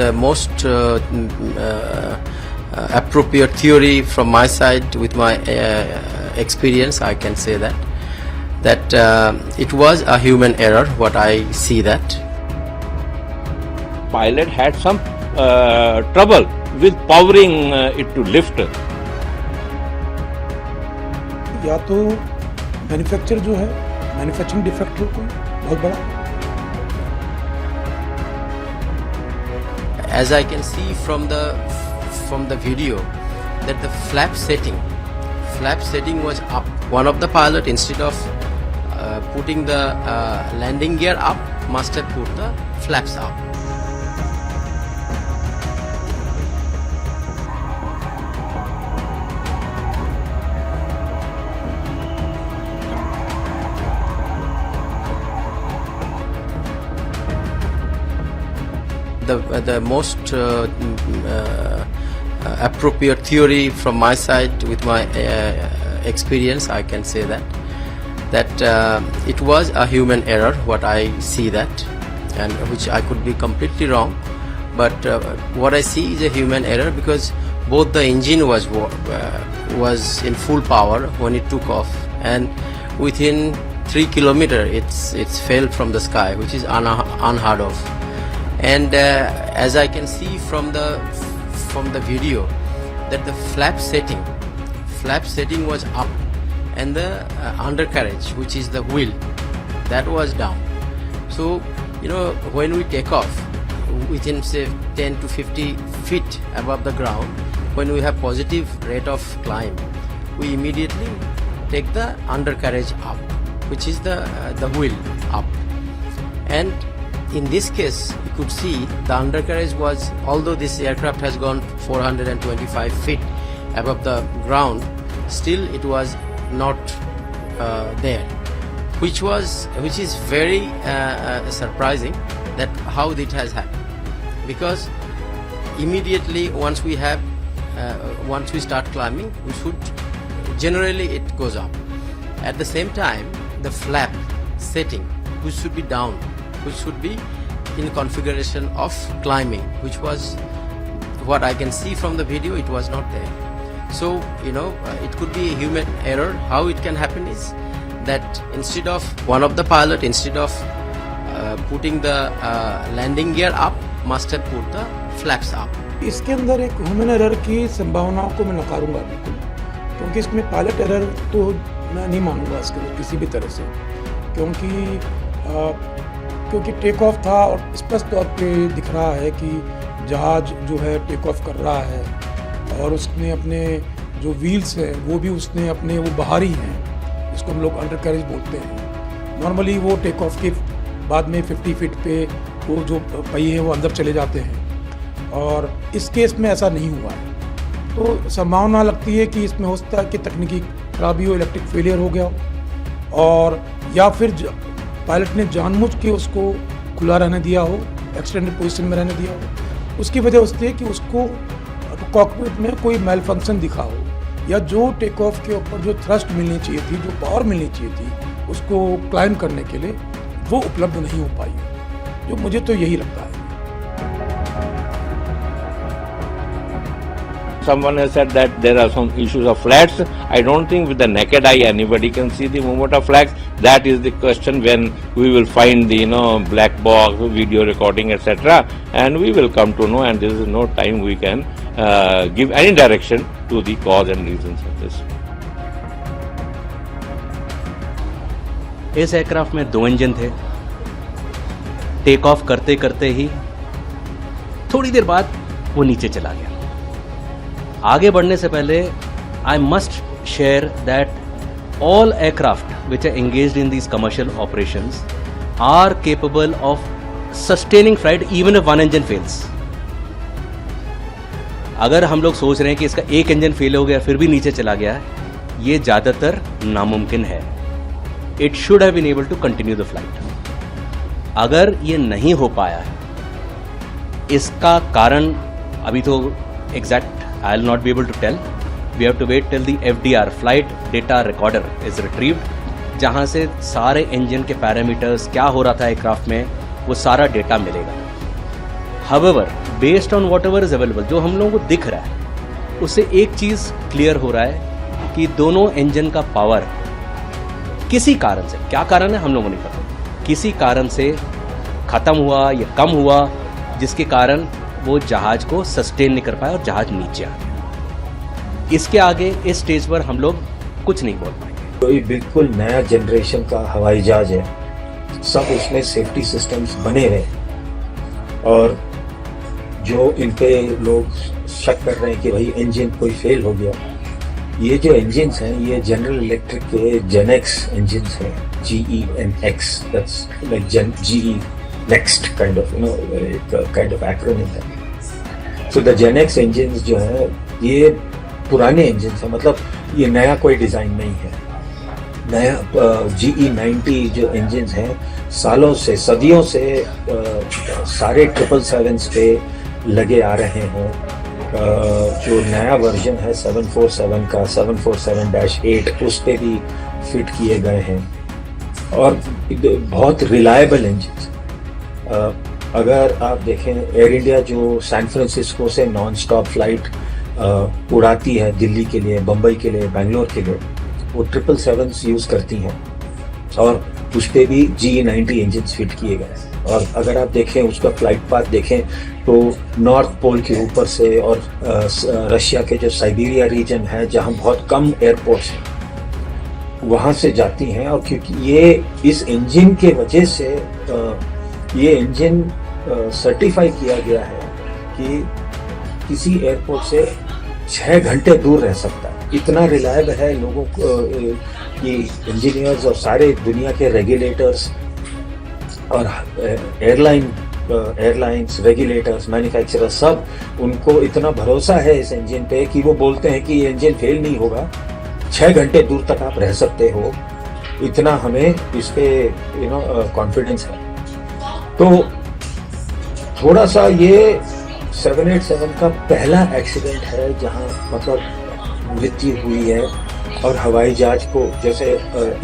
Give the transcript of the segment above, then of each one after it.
the most appropriate theory from my side with my experience, I can say that it was a human error. What I see that pilot had some trouble with powering it to lift. या तो manufacture जो है manufacturing defect हो कोई बहुत बड़ा. As I can see from the video that the flap setting was up. One of the pilot, instead of putting the landing gear up, must have put the flaps up. The most appropriate theory from my side with my experience, I can say that it was a human error. What I see that, and which I could be completely wrong, but what I see is a human error, because both the engine was in full power when it took off, and within 3 kilometers it's fell from the sky, which is unheard of. And as I can see from the video that the flap setting was up, and the undercarriage, which is the wheel, that was down. So when we take off within say 10 to 50 feet above the ground, when we have positive rate of climb, we immediately take the undercarriage up, which is the wheel up. And in this case, you could see the undercarriage was, although this aircraft has gone 425 feet above the ground, still it was not there, which is very surprising that how it has happened. Because immediately once we start climbing, we should generally it goes up. At the same time, the flap setting, which should be down, which should be in configuration of climbing, which was what I can see from the video, it was not there. So it could be a human error. How it can happen is that instead of one of the pilot, instead of putting the landing gear up, must have put the flaps up. इसके अंदर एक human error की संभावनाओं को मैं नकारूंगा बिल्कुल, क्योंकि इसमें पायलट एरर तो मैं नहीं मानूंगा इसके लिए किसी भी तरह से, क्योंकि टेक ऑफ था और स्पष्ट तौर पे दिख रहा है कि जहाज जो है टेक ऑफ कर रहा है, और उसने अपने जो व्हील्स हैं वो भी उसने अपने वो बाहरी हैं, इसको हम लोग अंडरकैरेज बोलते हैं. नॉर्मली वो टेक ऑफ के बाद में 50 फीट पे वो जो पहिए हैं वो अंदर चले जाते हैं, और इस केस में ऐसा नहीं हुआ है. तो संभावना लगती है कि इसमें हो सकता है कि तकनीकी खराबी हो, इलेक्ट्रिक फेलियर हो गया हो, और या फिर पायलट ने जानबूझ के उसको खुला रहने दिया हो, एक्सटेंडेड पोजीशन में रहने दिया हो. उसकी वजह होती है कि उसको कॉकपिट में कोई मेल फंक्शन दिखा हो, या जो टेक ऑफ के ऊपर जो थ्रस्ट मिलनी चाहिए थी, जो पावर मिलनी चाहिए थी उसको क्लाइम करने के लिए, वो उपलब्ध नहीं हो पाई है. जो मुझे तो यही लगता है. Someone has said that there are some issues of flats. I don't think with the naked eye anybody can see the movement of flags. That is the question when we will find the black box, video recording, etc. And we will come to know. And there is no time we can give any direction to the cause and reasons of this. इस aircraft में 2 engine थे. Take off करते करते ही थोड़ी देर बाद वो नीचे चला गया. आगे बढ़ने से पहले I must share that all aircraft which are engaged in these commercial operations are capable of sustaining flight even if one engine fails. अगर हम लोग सोच रहे हैं कि इसका एक इंजन फेल हो गया फिर भी नीचे चला गया है, ये ज़्यादातर नामुमकिन है. It should have been able to continue the flight. अगर ये नहीं हो पाया है, इसका कारण अभी तो exact I will not be able to tell. We have to wait till the FDR Flight Data Recorder is retrieved, जहाँ से सारे इंजन के पैरामीटर्स क्या हो रहा था एयरक्राफ्ट में वो सारा डेटा मिलेगा. However, based on what ever is available, जो हम लोगों को दिख रहा है, उससे एक चीज़ क्लियर हो रहा है कि दोनों इंजन का पावर किसी कारण से, क्या कारण है हम लोगों को नहीं पता, किसी कारण से ख़त्म हुआ या कम हुआ, जिसके कारण वो जहाज़ को सस्टेन नहीं कर पाया और जहाज़ नीचे आ गया। इसके आगे इस स्टेज पर हम लोग कुछ नहीं बोल पाएंगे। तो ये बिल्कुल नया जनरेशन का हवाई जहाज है, सब उसमें सेफ्टी सिस्टम्स बने हुए हैं और जो इन पे लोग शक कर रहे हैं कि भाई इंजन कोई फेल हो गया, ये जो इंजन्स हैं ये जनरल इलेक्ट्रिक के जेनेक्स इंजन्स हैं, GENX, that's like GE next kind of kind of acronym है। सो द जेनेक्स इंजन्स जो है ये पुराने इंजन्स हैं, मतलब ये नया कोई डिज़ाइन नहीं है। नया GE90 जो इंजन्स हैं सालों से, सदियों से सारे 777s पे लगे आ रहे हैं। जो नया वर्जन है 747 का, 747-8, उस पे भी फिट किए गए हैं और बहुत रिलायबल इंजन्स। अगर आप देखें एयर इंडिया जो सैन फ्रांसिस्को से नॉन स्टॉप फ्लाइट उड़ाती है दिल्ली के लिए, बम्बई के लिए, बेंगलोर के लिए, वो 777s यूज़ करती हैं और उस पर भी GE90 इंजन फिट किए गए हैं। और अगर आप देखें उसका फ्लाइट पाथ देखें तो नॉर्थ पोल के ऊपर से और रशिया के जो साइबेरिया रीजन है जहाँ बहुत कम एयरपोर्ट्स हैं वहाँ से जाती हैं। और क्योंकि ये इस इंजन के वजह से ये इंजन सर्टिफाई किया गया है कि किसी एयरपोर्ट से 6 घंटे दूर रह सकता है, इतना रिलायबल है। लोगों को कि इंजीनियर्स और सारे दुनिया के रेगुलेटर्स और एयरलाइंस रेगुलेटर्स, मैन्युफैक्चरर्स, सब उनको इतना भरोसा है इस इंजन पे कि वो बोलते हैं कि ये इंजन फेल नहीं होगा, 6 घंटे दूर तक आप रह सकते हो, इतना हमें इस पे कॉन्फिडेंस है। तो थोड़ा सा ये 787 का पहला एक्सीडेंट है जहां मतलब मृत्यु हुई है और हवाई जहाज को, जैसे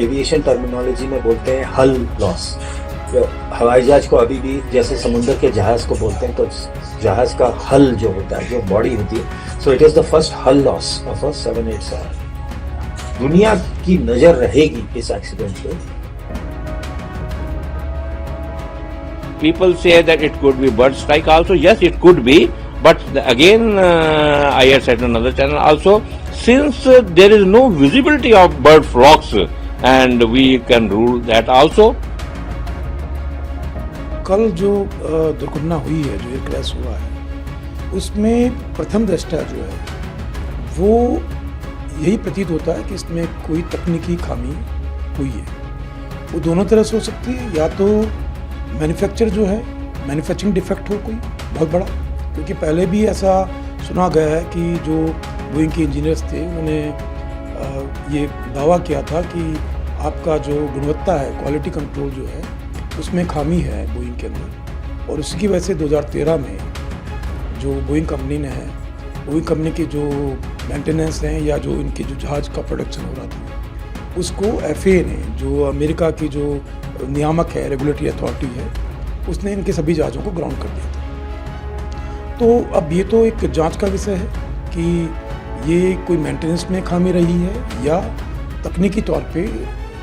एविएशन टर्मिनोलॉजी में बोलते हैं हल लॉस, तो हवाई जहाज को अभी भी जैसे समुद्र के जहाज को बोलते हैं, तो जहाज का हल जो होता है, जो बॉडी होती है, so it is the first हल लॉस ऑफ अ 787। दुनिया की नजर रहेगी इस एक्सीडेंट पे। People say that it could be bird strike also. Yes, it could be, but again I had said on another channel also, since there is no visibility of bird flocks and we can rule that also. कल जो दुर्घटना हुई है, जो air crash हुआ है, उसमें प्रथम दृष्टया जो है वो यही प्रतीत होता है कि इसमें कोई तकनीकी खामी हुई है। वो दोनों तरह से हो सकती है, या तो मैन्युफैक्चर जो है, मैन्युफैक्चरिंग डिफेक्ट हो कोई बहुत बड़ा, क्योंकि पहले भी ऐसा सुना गया है कि जो बोइंग के इंजीनियर्स थे उन्होंने ये दावा किया था कि आपका जो गुणवत्ता है, क्वालिटी कंट्रोल जो है, उसमें खामी है बोइंग के अंदर। और उसकी वजह से 2013 में जो बोइंग कंपनी ने है, बोइंग कंपनी की जो मेंटेनेंस हैं या जो इनके जो जहाज़ का प्रोडक्शन हो रहा था, उसको FAA ने, जो अमेरिका की जो नियामक है, रेगुलेटरी अथॉरिटी है, उसने इनके सभी जहाज़ों को ग्राउंड कर दिया था। तो अब ये तो एक जांच का विषय है कि ये कोई मेंटेनेंस में खामी रही है या तकनीकी तौर पे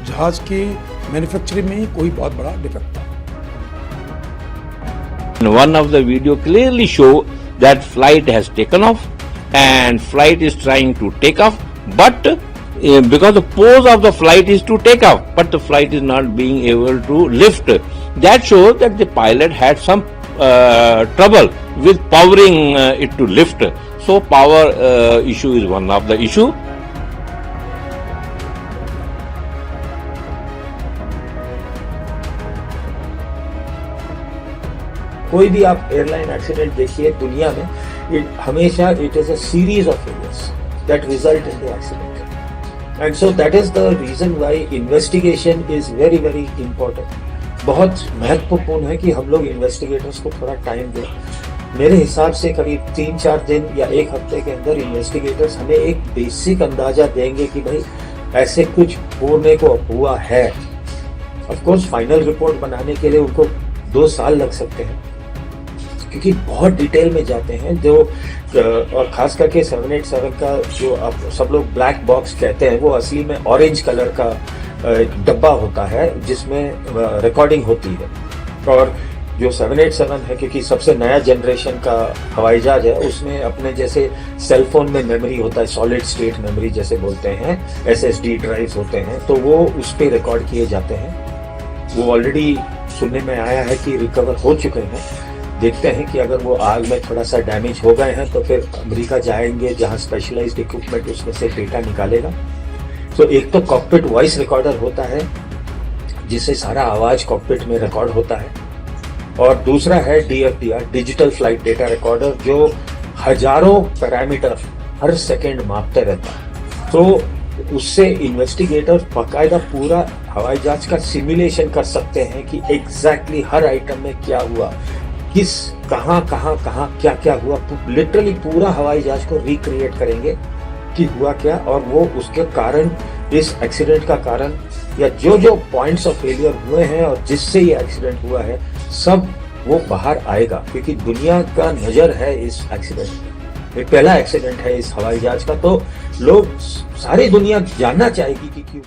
जहाज़ के मैन्युफैक्चरिंग में कोई बहुत बड़ा डिफेक्ट था। One of the video clearly show that flight has taken off and flight is trying to take off, but because the pose of the flight is to take off, but the flight is not being able to lift. That shows that the pilot had some trouble with powering it to lift. So power issue is one of the issue. कोई भी आप airline accident देखिए दुनिया में, हमेशा it is a series of failures that result in the accident. And so that is the reason why investigation is very very important. बहुत महत्वपूर्ण है कि हम लोग इन्वेस्टिगेटर्स को थोड़ा टाइम दें। मेरे हिसाब से करीब 3-4 दिन या 1 हफ्ते के अंदर इन्वेस्टिगेटर्स हमें एक बेसिक अंदाजा देंगे कि भाई ऐसे कुछ होने को हुआ है। ऑफ कोर्स फाइनल रिपोर्ट बनाने के लिए उनको 2 साल लग सकते हैं, क्योंकि बहुत डिटेल में जाते हैं जो और खास करके 787 का जो आप सब लोग ब्लैक बॉक्स कहते हैं, वो असली में ऑरेंज कलर का डब्बा होता है जिसमें रिकॉर्डिंग होती है। और जो 787 है, क्योंकि सबसे नया जनरेशन का हवाई जहाज है, उसमें अपने जैसे सेलफोन में मेमोरी होता है, सॉलिड स्टेट मेमोरी जैसे बोलते हैं, SSD ड्राइव्स होते हैं, तो वो उस पर रिकॉर्ड किए जाते हैं। वो ऑलरेडी सुनने में आया है कि रिकवर हो चुके हैं। देखते हैं कि अगर वो आग में थोड़ा सा डैमेज हो गए हैं तो फिर अमेरिका जाएंगे, जहां स्पेशलाइज्ड इक्विपमेंट उसमें से डेटा निकालेगा। तो एक तो कॉकपिट वॉइस रिकॉर्डर होता है जिससे सारा आवाज कॉकपिट में रिकॉर्ड होता है, और दूसरा है DFDR, digital flight data recorder, जो हजारों पैरामीटर हर सेकंड मापते रहता है। तो उससे इन्वेस्टिगेटर बाकायदा पूरा हवाई जहाज का सिमुलेशन कर सकते हैं कि एग्जैक्टली हर आइटम में क्या हुआ, किस कहाँ क्या क्या हुआ, लिटरली पूरा हवाई जहाज को रिक्रिएट करेंगे कि हुआ क्या, और वो उसके कारण, इस एक्सीडेंट का कारण, या जो जो पॉइंट्स ऑफ फेलियर हुए हैं और जिससे ये एक्सीडेंट हुआ है, सब वो बाहर आएगा। क्योंकि दुनिया का नजर है इस एक्सीडेंट पे, ये पहला एक्सीडेंट है इस हवाई जहाज का, तो लोग सारी दुनिया जानना चाहेगी कि क्यों।